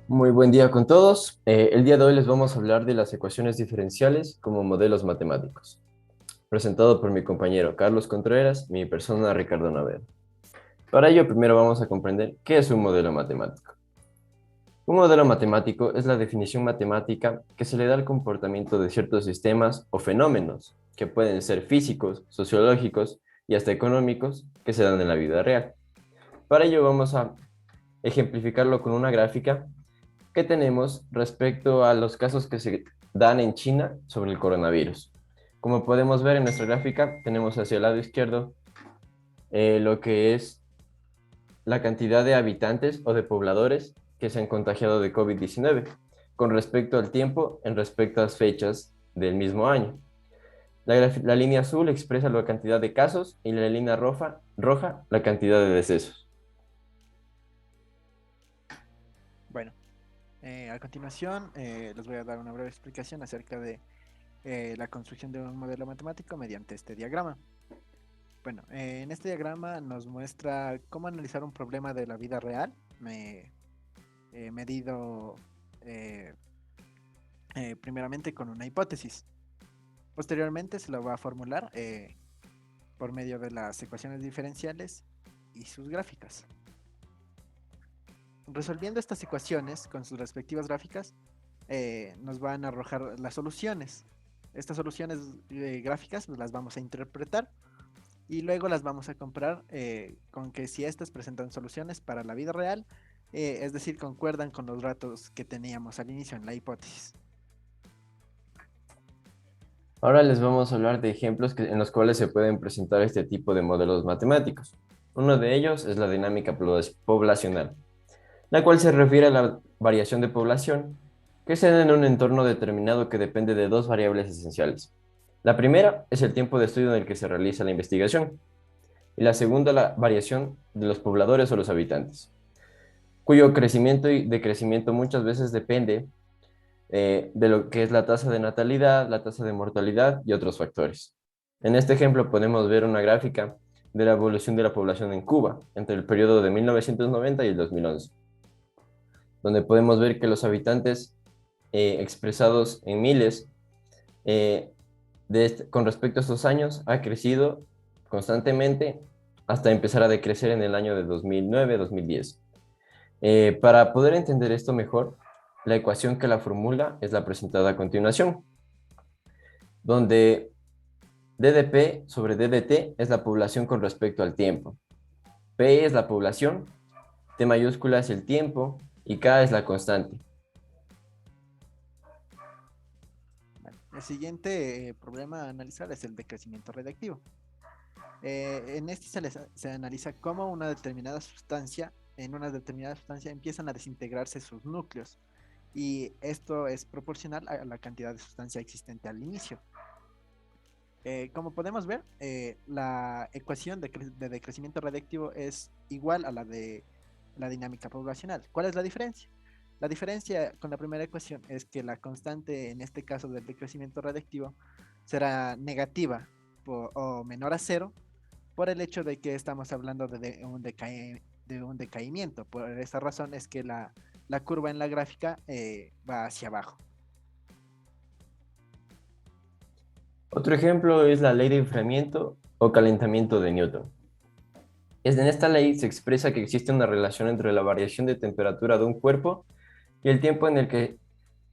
Muy buen día con todos. El día de hoy les vamos a hablar de las ecuaciones diferenciales como modelos matemáticos, presentado por mi compañero Carlos Contreras y mi persona Ricardo Naveda. Para ello, primero vamos a comprender qué es un modelo matemático. Un modelo matemático es la definición matemática que se le da al comportamiento de ciertos sistemas o fenómenos, que pueden ser físicos, sociológicos y hasta económicos, que se dan en la vida real. Para ello vamos a ejemplificarlo con una gráfica que tenemos respecto a los casos que se dan en China sobre el coronavirus. Como podemos ver en nuestra gráfica, tenemos hacia el lado izquierdo lo que es la cantidad de habitantes o de pobladores que se han contagiado de COVID-19 con respecto al tiempo en respecto a las fechas del mismo año. La línea azul expresa la cantidad de casos y la línea roja la cantidad de decesos. Bueno, a continuación les voy a dar una breve explicación acerca de la construcción de un modelo matemático mediante este diagrama. Bueno, en este diagrama nos muestra cómo analizar un problema de la vida real, medido eh, primeramente con una hipótesis. Posteriormente se lo va a formular por medio de las ecuaciones diferenciales y sus gráficas. Resolviendo estas ecuaciones con sus respectivas gráficas, nos van a arrojar las soluciones. Estas soluciones gráficas las vamos a interpretar y luego las vamos a comparar con que si estas presentan soluciones para la vida real, es decir, concuerdan con los datos que teníamos al inicio en la hipótesis. Ahora les vamos a hablar de ejemplos en los cuales se pueden presentar este tipo de modelos matemáticos. Uno de ellos es la dinámica poblacional, la cual se refiere a la variación de población que se da en un entorno determinado que depende de dos variables esenciales. La primera es el tiempo de estudio en el que se realiza la investigación y la segunda la variación de los pobladores o los habitantes, cuyo crecimiento y decrecimiento muchas veces depende de lo que es la tasa de natalidad, la tasa de mortalidad y otros factores. En este ejemplo podemos ver una gráfica de la evolución de la población en Cuba entre el periodo de 1990 y el 2011, donde podemos ver que los habitantes expresados en miles con respecto a estos años ha crecido constantemente hasta empezar a decrecer en el año de 2009-2010. Para poder entender esto mejor, la ecuación que la formula es la presentada a continuación, donde DDP sobre DDT es la población con respecto al tiempo. P es la población, T mayúscula es el tiempo y K es la constante. Bueno, el siguiente problema a analizar es el decrecimiento radiactivo. En este se analiza cómo en una determinada sustancia empiezan a desintegrarse sus núcleos y esto es proporcional a la cantidad de sustancia existente al inicio. Como podemos ver, la ecuación de decrecimiento radiactivo es igual a la de la dinámica poblacional. ¿Cuál es la diferencia? La diferencia con la primera ecuación es que la constante, en este caso del decrecimiento radiactivo, será negativa o menor a cero por el hecho de que estamos hablando de un decaimiento. Por esa razón es que la curva en la gráfica va hacia abajo. Otro ejemplo es la ley de enfriamiento o calentamiento de Newton. En esta ley se expresa que existe una relación entre la variación de temperatura de un cuerpo y el tiempo en el que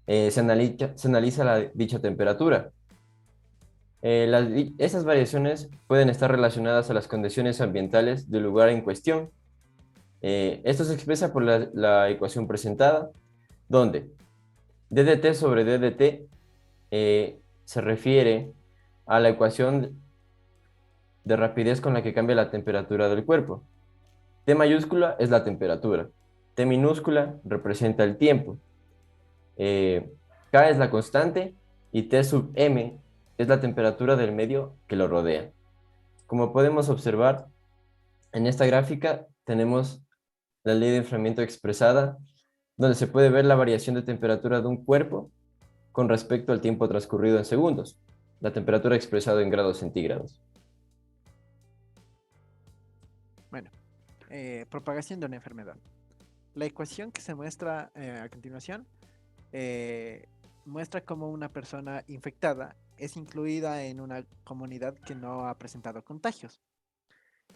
se analiza dicha temperatura. Esas variaciones pueden estar relacionadas a las condiciones ambientales del lugar en cuestión. Esto se expresa por la ecuación presentada, donde ddt sobre ddt se refiere a la ecuación de rapidez con la que cambia la temperatura del cuerpo. T mayúscula es la temperatura, T minúscula representa el tiempo, eh, K es la constante y T sub m es la temperatura del medio que lo rodea. Como podemos observar, en esta gráfica tenemos la ley de enfriamiento expresada, donde se puede ver la variación de temperatura de un cuerpo con respecto al tiempo transcurrido en segundos, la temperatura expresada en grados centígrados. Bueno, propagación de una enfermedad. La ecuación que se muestra a continuación eh, muestra cómo una persona infectada es incluida en una comunidad que no ha presentado contagios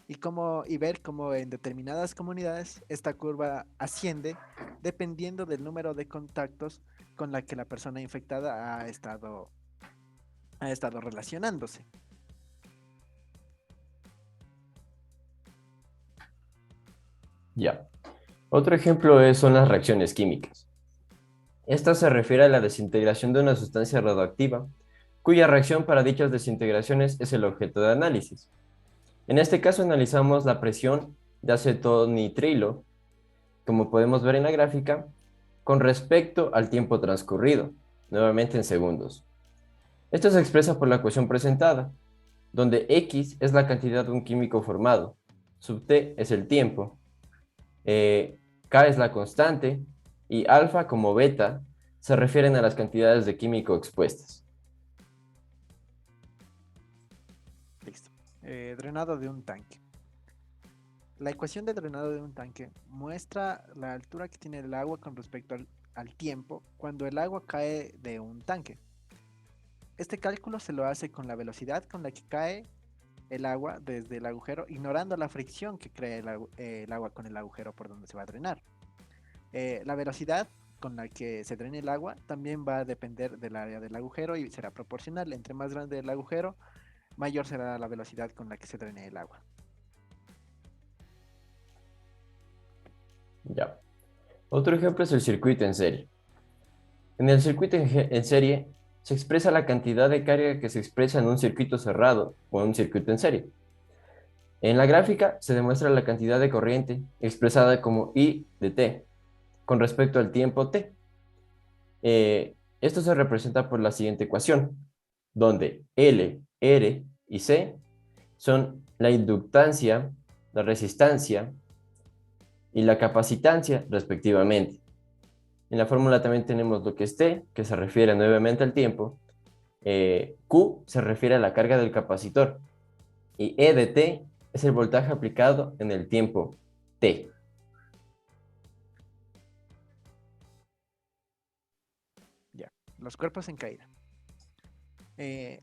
y ver cómo en determinadas comunidades esta curva asciende dependiendo del número de contactos con la que la persona infectada ha estado relacionándose. Ya. Otro ejemplo son las reacciones químicas. Esta se refiere a la desintegración de una sustancia radioactiva, cuya reacción para dichas desintegraciones es el objeto de análisis. En este caso analizamos la presión de acetonitrilo, como podemos ver en la gráfica, con respecto al tiempo transcurrido, nuevamente en segundos. Esto se expresa por la ecuación presentada, donde X es la cantidad de un químico formado, sub T es el tiempo, K es la constante y alfa como beta se refieren a las cantidades de químico expuestas. Listo. Drenado de un tanque. La ecuación de drenado de un tanque muestra la altura que tiene el agua con respecto al tiempo cuando el agua cae de un tanque. Este cálculo se lo hace con la velocidad con la que cae el agua desde el agujero, ignorando la fricción que crea el agua con el agujero por donde se va a drenar. La velocidad con la que se drene el agua también va a depender del área del agujero y será proporcional. Entre más grande el agujero, mayor será la velocidad con la que se drene el agua. Ya. Otro ejemplo es el circuito en serie. En el circuito en serie se expresa la cantidad de carga que se expresa en un circuito cerrado o en un circuito en serie. En la gráfica se demuestra la cantidad de corriente expresada como I de T con respecto al tiempo T. Esto se representa por la siguiente ecuación, donde L, R y C son la inductancia, la resistancia y la capacitancia respectivamente. En la fórmula también tenemos lo que es T, que se refiere nuevamente al tiempo, Q se refiere a la carga del capacitor y E de T es el voltaje aplicado en el tiempo T. Ya. Los cuerpos en caída.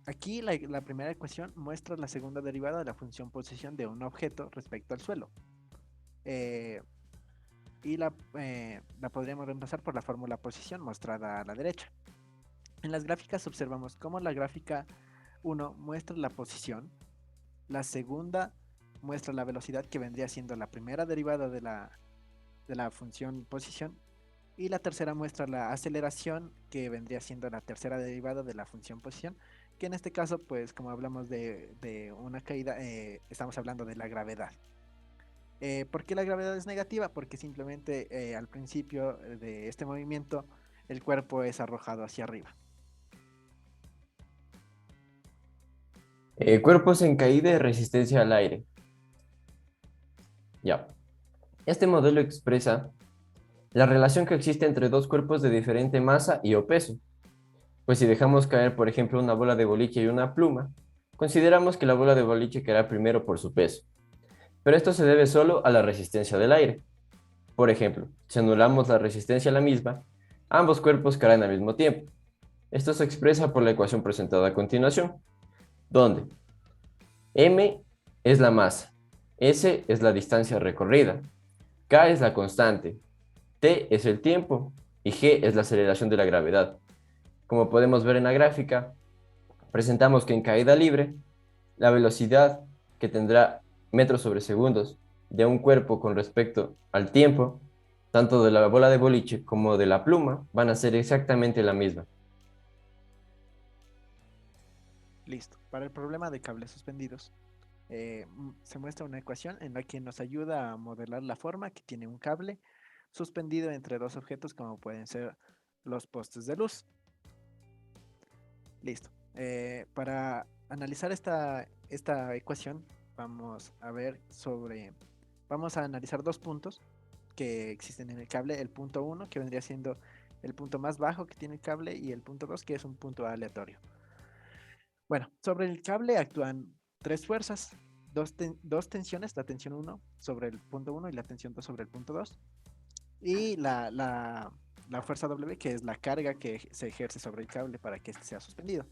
Aquí la primera ecuación muestra la segunda derivada de la función posición de un objeto respecto al suelo. Eh, la podríamos reemplazar por la fórmula posición mostrada a la derecha. En las gráficas observamos cómo la gráfica 1 muestra la posición, la segunda muestra la velocidad que vendría siendo la primera derivada de la función posición y la tercera muestra la aceleración que vendría siendo la tercera derivada de la función posición, que en este caso pues como hablamos de una caída estamos hablando de la gravedad. ¿Por qué la gravedad es negativa? Porque simplemente al principio de este movimiento el cuerpo es arrojado hacia arriba. Cuerpos en caída y resistencia al aire. Ya. Este modelo expresa la relación que existe entre dos cuerpos de diferente masa y o peso. Pues si dejamos caer, por ejemplo, una bola de boliche y una pluma, consideramos que la bola de boliche caerá primero por su peso. Pero esto se debe solo a la resistencia del aire. Por ejemplo, si anulamos la resistencia a la misma, ambos cuerpos caerán al mismo tiempo. Esto se expresa por la ecuación presentada a continuación, donde m es la masa, s es la distancia recorrida, k es la constante, t es el tiempo y g es la aceleración de la gravedad. Como podemos ver en la gráfica, presentamos que en caída libre, la velocidad que tendrá metros sobre segundos de un cuerpo con respecto al tiempo, tanto de la bola de boliche como de la pluma, van a ser exactamente la misma. Listo. Para el problema de cables suspendidos, se muestra una ecuación en la que nos ayuda a modelar la forma que tiene un cable suspendido entre dos objetos como pueden ser los postes de luz. Listo. Para analizar esta ecuación, vamos a analizar dos puntos que existen en el cable. El punto uno que vendría siendo el punto más bajo que tiene el cable, y el punto 2 que es un punto aleatorio. Bueno, sobre el cable actúan tres fuerzas, dos tensiones, la tensión uno sobre el punto uno y la tensión 2 sobre el punto 2. y la fuerza W, que es la carga que se ejerce sobre el cable para que este sea suspendido.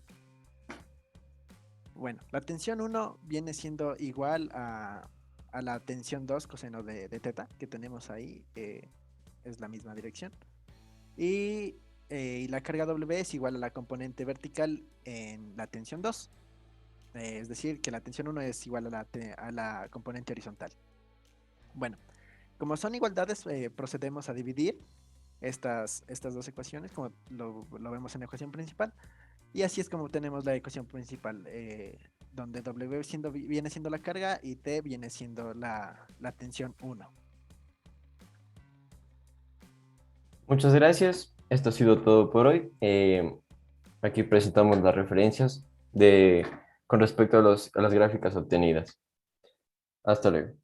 Bueno, la tensión 1 viene siendo igual a la tensión 2 coseno de teta que tenemos ahí, es la misma dirección. Y la carga W es igual a la componente vertical en la tensión 2. Es decir, que la tensión 1 es igual a la componente horizontal. Bueno, como son igualdades, procedemos a dividir estas dos ecuaciones, como lo vemos en la ecuación principal. Y así es como tenemos la ecuación principal, donde W viene siendo la carga y T viene siendo la tensión 1. Muchas gracias. Esto ha sido todo por hoy. Aquí presentamos las referencias con respecto a las gráficas obtenidas. Hasta luego.